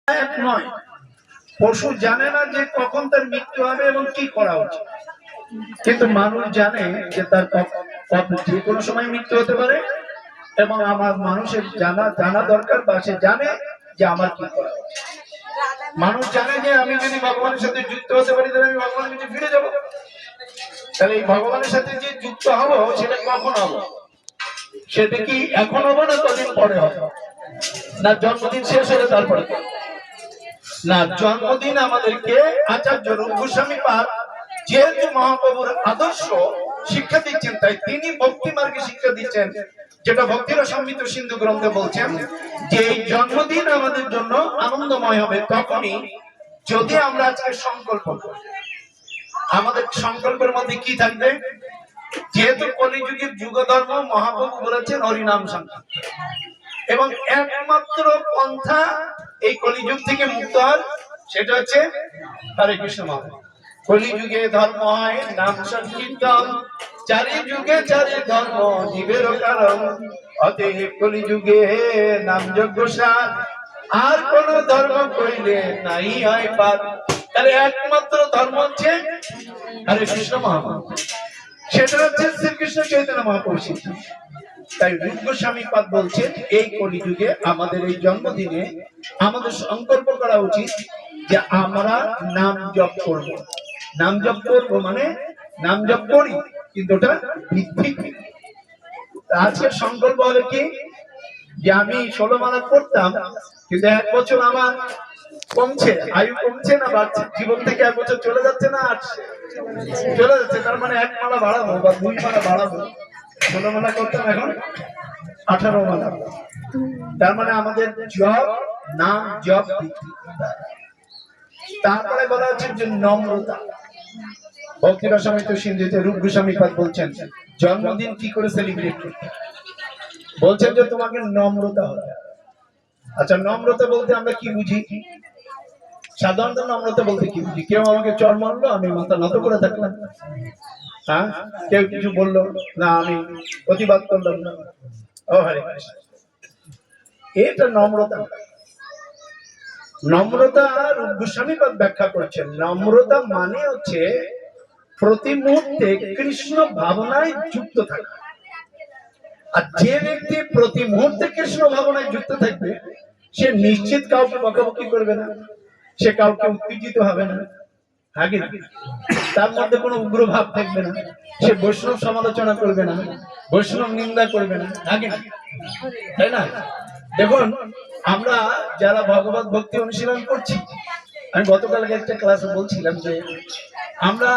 এক নয়, পশু জানে না যে কখন তার মৃত্যু হবে এবং কি করা উচিত, কিন্তু মানুষ জানে যে তার যে কোনো সময় মৃত্যু হতে পারে এবং আমার মানুষের জানা দরকার, বা সে জানে যে আমার কি করা উচিত। মানুষ জানে যে আমি যদি ভগবানের সাথে যুক্ত হতে পারি তাহলে আমি ভগবানের কাছে ফিরে যাবো। তাহলে এই ভগবানের সাথে যে যুক্ত হব সেটা কখন হবো? সেটা কি এখন হবো না কদিন পরে হবো? না জন্মদিন শেষ হলে তারপরে? না, জন্মদিন আমাদেরকে আচার্য রূপ গোস্বামী পাদ যেহেতু মহাপ্রভুর আদর্শ শিক্ষা দিচ্ছেন, তাই তিনি ভক্তি মার্গে শিক্ষা দিচ্ছেন, যেটা ভক্তির সমৃদ্ধ সিন্ধু গ্রন্থে বলছেন যে এই জন্মদিন আমাদের জন্য আনন্দময় হবে তখনই যদি আমরা আজকে সংকল্প করি। আমাদের সংকল্পের মধ্যে কি থাকবে? যেহেতু কলিযুগের যুগ ধর্ম মহাপ্রভু বলেছেন হরিনাম সংকীর্তন, এবং একমাত্র পন্থা এই কলিযুগ থেকে মুক্ত হওয়ার সেটা হচ্ছে হরে কৃষ্ণ মহাপ্রভু। কলিযুগে ধর্ম হয় নাম সংকীর্তন, চারি যুগে চারি ধর্ম জীবের কারণ, অতএব কলিযুগে নাম যজ্ঞ সার, আর কোন ধর্ম কইলে নাই হয় পার। তাহলে একমাত্র ধর্ম হচ্ছে হরে কৃষ্ণ মহাপ্রভু, সেটা হচ্ছে শ্রীকৃষ্ণ চৈতন্য মহাপ্রভু। তাই রূপ গোস্বামী পাদ বলছেন এই কলিযুগে আমাদের এই জন্মদিনে আমাদের সংকল্প করা উচিত যে আমরা নাম জপ করব। নাম জপ করব মানে নাম জপ করি, কিন্তু ওটা ভিত্তিক। আজকে সংকল্প হলো কি যে আমি 16 মালা করতাম, কিন্তু 1 বছর আমার কমছে, আয়ু কমছে না বাড়ছে, জীবন থেকে 1 বছর চলে যাচ্ছে না আসছে, চলে যাচ্ছে। তার মানে 1 মালা বাড়াবো বা 2 মালা বাড়াবো। 16 মালা করতাম, এখন 18 মালা। তার মানে আমাদের জপ নাম জপ। তারপরে বলা হচ্ছে যে নম্রতা। ভক্তির সমৃদ্ধ সিন্ধুতে রূপ গোস্বামী পাদ বলছেন জন্মদিন কি করে সেলিব্রেট করতে, বলছেন যে তোমাকে নম্রতা হবে। আচ্ছা, নম্রতা বলতে আমরা কি বুঝি? সাধারণত নম্রতা বলতে কি বুঝি? কেউ আমাকে চড় মারলো, আমি মাথা নত করে থাকলাম, হ্যাঁ, কেউ কিছু বললো না, আমি প্রতিবাদ করলাম না, ও হরে কৃষ্ণ, এটা নম্রতা। নম্রতা রূপ গোস্বামী পাদ ব্যাখ্যা করছেন, নম্রতা মানে হচ্ছে প্রতি মুহূর্তে কৃষ্ণ ভাবনায় যুক্ত থাকা। আর যে ব্যক্তি প্রতি মুহূর্তে কৃষ্ণ ভাবনায় যুক্ত থাকবে সে নিশ্চিত কাউকে বকাবকি করবে না, সে কাউকে উত্তেজিত হবে না, আগে তার মধ্যে কোনো উগ্র ভাব থাকবে না, সে বৈষ্ণব সমালোচনা করবে না, বৈষ্ণব নিন্দা করবে না, আগে, তাই না? দেখুন, আমরা যারা ভগবত ভক্তি অনুশীলন করছি, আমি গতকালকে একটা ক্লাসে বলছিলাম যে আমরা